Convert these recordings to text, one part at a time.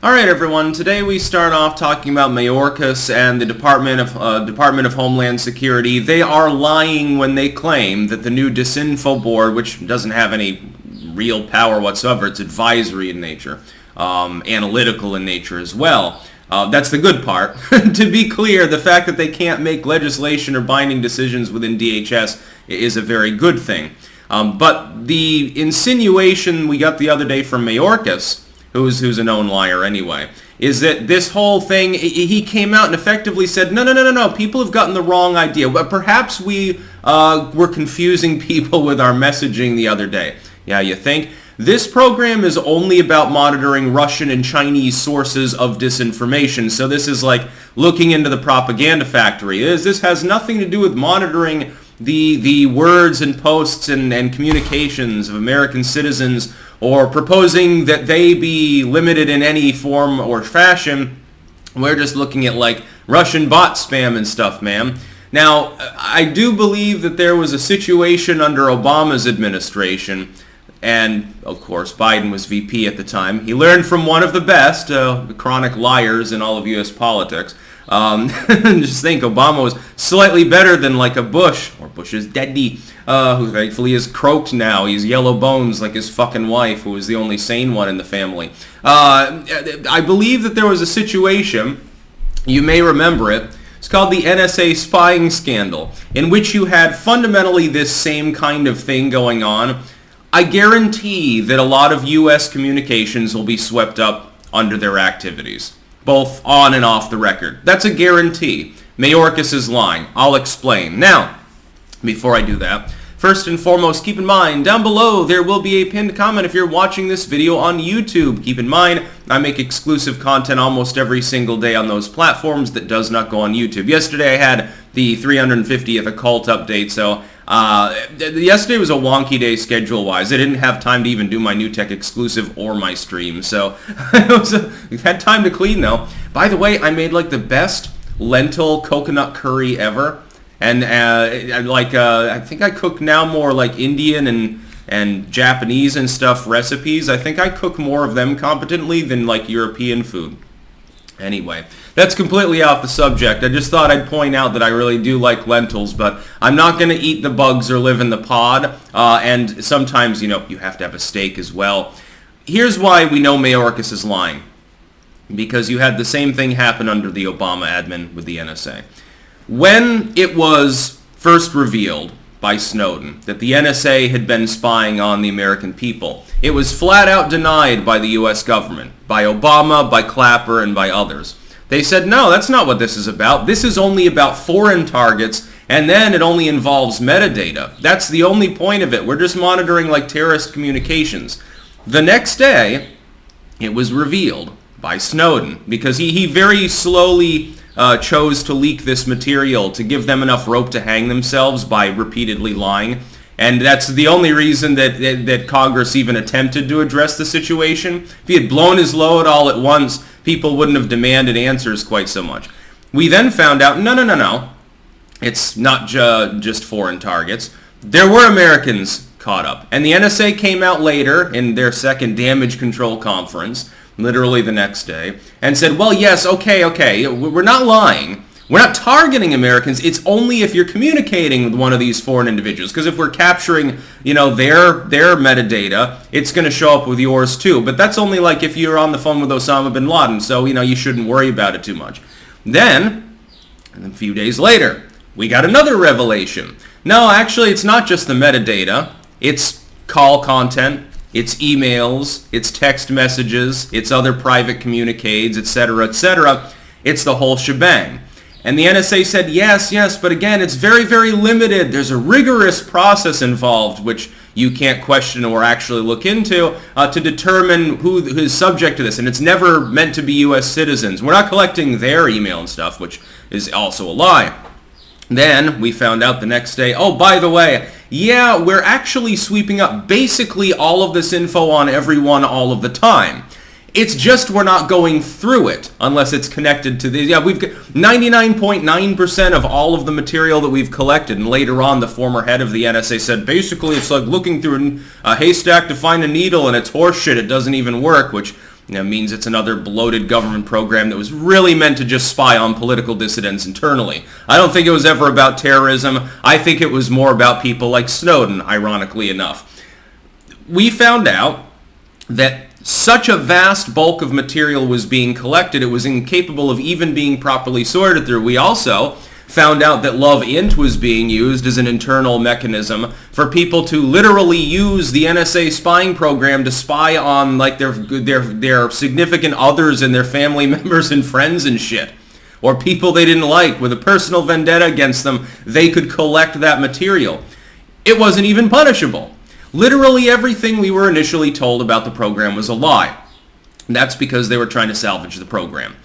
Alright everyone, today we start off talking about Mayorkas and the Department of Homeland Security. They are lying when they claim that the new Disinfo board, which doesn't have any real power whatsoever, it's advisory in nature, analytical in nature as well. That's the good part. To be clear, the fact that they can't make legislation or binding decisions within DHS is a very good thing. But the insinuation we got the other day from Mayorkas, who's a known liar anyway, is that this whole thing, he came out and effectively said, no, people have gotten the wrong idea. But perhaps we were confusing people with our messaging the other day. Yeah, you think? This program is only about monitoring Russian and Chinese sources of disinformation. So this is like looking into the propaganda factory. This has nothing to do with monitoring the words and posts and communications of American citizens, or proposing that they be limited in any form or fashion. We're just looking at like Russian bot spam and stuff, ma'am. Now, I do believe that there was a situation under Obama's administration, and of course Biden was VP at the time. He learned from one of the best chronic liars in all of U.S. politics. Just think, Obama was slightly better than like a Bush, or Bush's daddy, who thankfully is croaked now. He's yellow bones like his fucking wife, who was the only sane one in the family. I believe that there was a situation, you may remember it, it's called the NSA spying scandal, in which you had fundamentally this same kind of thing going on. I guarantee that a lot of U.S. communications will be swept up under their activities, both on and off the record. That's a guarantee. Mayorkas is lying. I'll explain. Now, before I do that, first and foremost, keep in mind, down below there will be a pinned comment if you're watching this video on YouTube. Keep in mind, I make exclusive content almost every single day on those platforms that does not go on YouTube. Yesterday I had the 350th occult update, so yesterday was a wonky day schedule-wise. I didn't have time to even do my New Tech exclusive or my stream, so I had time to clean though. By the way, I made like the best lentil coconut curry ever, and I think I cook now more like Indian and Japanese and stuff recipes. I think I cook more of them competently than like European food. Anyway, that's completely off the subject. I just thought I'd point out that I really do like lentils, but I'm not going to eat the bugs or live in the pod, and sometimes, you know, you have to have a steak as well. Here's why we know Mayorkas is lying. Because you had the same thing happen under the Obama admin with the NSA. When it was first revealed by Snowden that the NSA had been spying on the American people, it was flat out denied by the U.S. government, by Obama, by Clapper, and by others. They said, no, that's not what this is about. This is only about foreign targets, and then it only involves metadata. That's the only point of it. We're just monitoring like terrorist communications. The next day, it was revealed by Snowden, because he very slowly chose to leak this material to give them enough rope to hang themselves by repeatedly lying. And that's the only reason that Congress even attempted to address the situation. If he had blown his load all at once, people wouldn't have demanded answers quite so much. We then found out, no. It's not just foreign targets. There were Americans caught up. And the NSA came out later in their second damage control conference, literally the next day, and said, well, yes, okay, we're not lying. We're not targeting Americans. It's only if you're communicating with one of these foreign individuals. Because if we're capturing, you know, their metadata, it's going to show up with yours too. But that's only like if you're on the phone with Osama bin Laden. So, you know, you shouldn't worry about it too much. Then, a few days later, we got another revelation. No, actually, it's not just the metadata. It's call content. It's emails. It's text messages. It's other private communiques, etc., etc. It's the whole shebang. And the NSA said, yes, but again, it's very, very limited. There's a rigorous process involved, which you can't question or actually look into, to determine who is subject to this. And it's never meant to be U.S. citizens. We're not collecting their email and stuff, which is also a lie. Then we found out the next day, oh, by the way, yeah, we're actually sweeping up basically all of this info on everyone all of the time. It's just we're not going through it unless it's connected to the... Yeah, we've got 99.9% of all of the material that we've collected. And later on, the former head of the NSA said, basically, it's like looking through a haystack to find a needle, and it's horseshit. It doesn't even work, which means it's another bloated government program that was really meant to just spy on political dissidents internally. I don't think it was ever about terrorism. I think it was more about people like Snowden, ironically enough. We found out that such a vast bulk of material was being collected, it was incapable of even being properly sorted through. We also found out that LoveInt was being used as an internal mechanism for people to literally use the NSA spying program to spy on like their significant others and their family members and friends and shit. Or people they didn't like with a personal vendetta against them, they could collect that material. It wasn't even punishable. Literally everything we were initially told about the program was a lie. And that's because they were trying to salvage the program.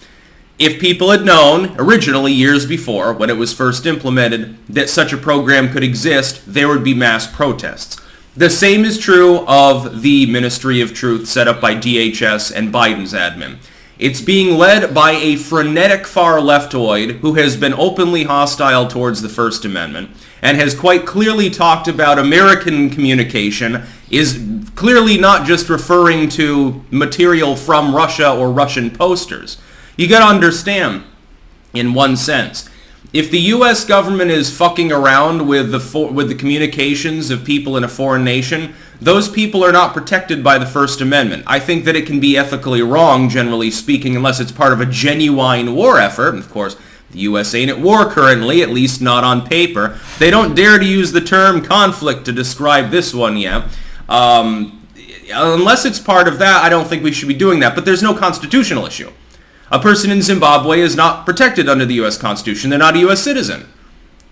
If people had known, originally years before, when it was first implemented, that such a program could exist, there would be mass protests. The same is true of the Ministry of Truth set up by DHS and Biden's admin. It's being led by a frenetic far leftoid who has been openly hostile towards the First Amendment and has quite clearly talked about American communication is clearly not just referring to material from Russia or Russian posters. You got to understand, in one sense, if the U.S. government is fucking around with the communications of people in a foreign nation, those people are not protected by the First Amendment. I think that it can be ethically wrong, generally speaking, unless it's part of a genuine war effort. And of course, the U.S. ain't at war currently, at least not on paper. They don't dare to use the term conflict to describe this one yet. Unless it's part of that, I don't think we should be doing that. But there's no constitutional issue. A person in Zimbabwe is not protected under the U.S. Constitution. They're not a U.S. citizen.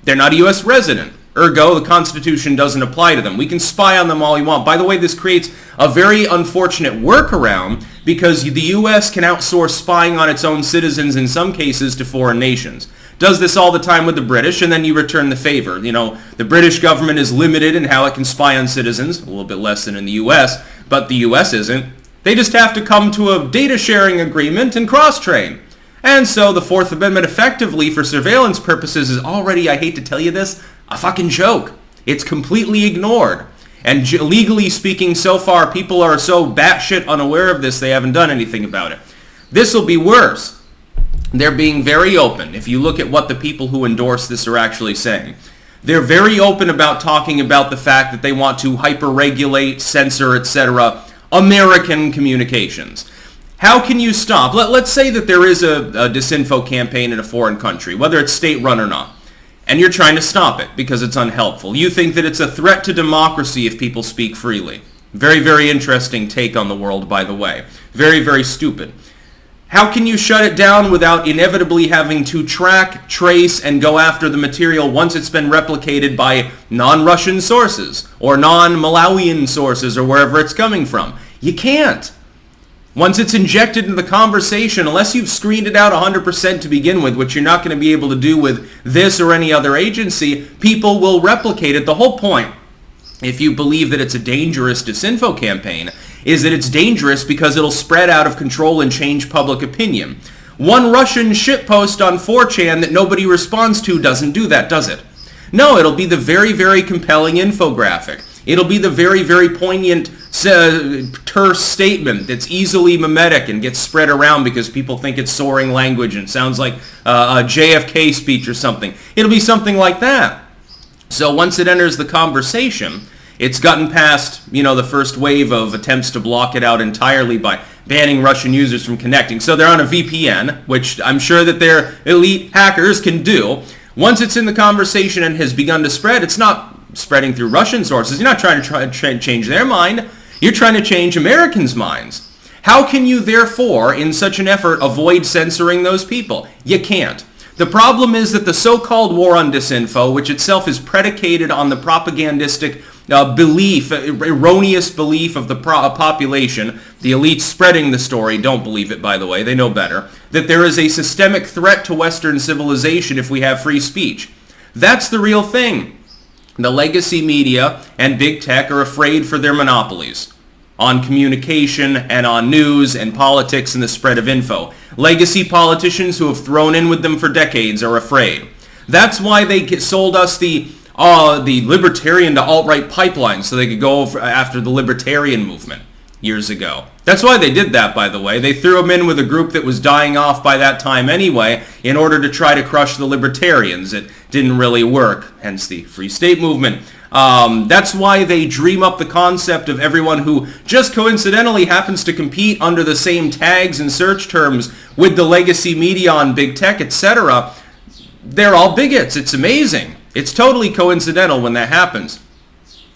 They're not a U.S. resident. Ergo, the Constitution doesn't apply to them. We can spy on them all we want. By the way, this creates a very unfortunate workaround because the U.S. can outsource spying on its own citizens in some cases to foreign nations. Does this all the time with the British, and then you return the favor. You know, the British government is limited in how it can spy on citizens, a little bit less than in the U.S., but the U.S. isn't. They just have to come to a data sharing agreement and cross-train. And so the Fourth Amendment effectively for surveillance purposes is already, I hate to tell you this, a fucking joke. It's completely ignored. And legally speaking, so far, people are so batshit unaware of this, they haven't done anything about it. This will be worse. They're being very open. If you look at what the people who endorse this are actually saying, they're very open about talking about the fact that they want to hyper-regulate, censor, etc., American communications. How can you stop? Let's say that there is a Disinfo campaign in a foreign country, whether it's state-run or not, and you're trying to stop it because it's unhelpful. You think that it's a threat to democracy if people speak freely. Very, very interesting take on the world, by the way. Very, very stupid. How can you shut it down without inevitably having to track, trace, and go after the material once it's been replicated by non-Russian sources or non-Malawian sources or wherever it's coming from? You can't. Once it's injected into the conversation, unless you've screened it out 100% to begin with, which you're not going to be able to do with this or any other agency, people will replicate it. The whole point, if you believe that it's a dangerous Disinfo campaign, is that it's dangerous because it'll spread out of control and change public opinion. One Russian shitpost on 4chan that nobody responds to doesn't do that, does it? No, it'll be the very, very compelling infographic. It'll be the very, very poignant, terse statement that's easily mimetic and gets spread around because people think it's soaring language and sounds like a JFK speech or something. It'll be something like that. So once it enters the conversation, it's gotten past, the first wave of attempts to block it out entirely by banning Russian users from connecting. So they're on a VPN, which I'm sure that their elite hackers can do. Once it's in the conversation and has begun to spread, it's not spreading through Russian sources. You're not trying to change their mind. You're trying to change Americans' minds. How can you, therefore, in such an effort, avoid censoring those people? You can't. The problem is that the so-called war on disinfo, which itself is predicated on the propagandistic belief, erroneous belief of the population, the elites spreading the story, don't believe it, by the way, they know better, that there is a systemic threat to Western civilization if we have free speech. That's the real thing. The legacy media and big tech are afraid for their monopolies on communication and on news and politics and the spread of info. Legacy politicians who have thrown in with them for decades are afraid. That's why they sold us the libertarian to alt-right pipeline so they could go after the libertarian movement. years ago. That's why they did that, by the way. They threw him in with a group that was dying off by that time anyway in order to try to crush the libertarians. It didn't really work, hence the Free State movement. That's why they dream up the concept of everyone who just coincidentally happens to compete under the same tags and search terms with the legacy media on big tech, etc. They're all bigots. It's amazing. It's totally coincidental when that happens.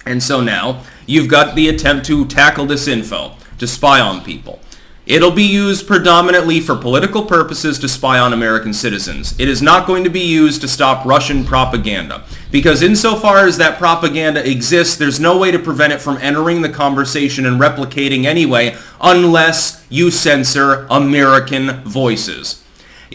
And so now you've got the attempt to tackle Disinfo, to spy on people. It'll be used predominantly for political purposes to spy on American citizens. It is not going to be used to stop Russian propaganda. Because insofar as that propaganda exists, there's no way to prevent it from entering the conversation and replicating anyway, unless you censor American voices.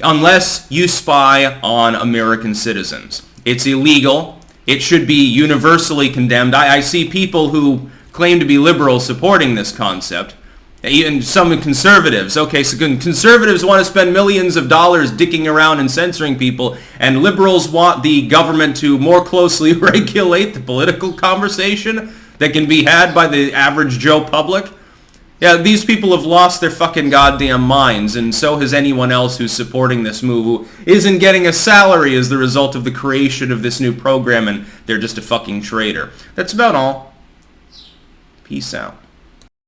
Unless you spy on American citizens. It's illegal. It should be universally condemned. I see people who claim to be liberals supporting this concept. Even some conservatives. Okay, so conservatives want to spend millions of dollars dicking around and censoring people, and liberals want the government to more closely regulate the political conversation that can be had by the average Joe public. Yeah, these people have lost their fucking goddamn minds, and so has anyone else who's supporting this move who isn't getting a salary as the result of the creation of this new program, and they're just a fucking traitor. That's about all. Peace out.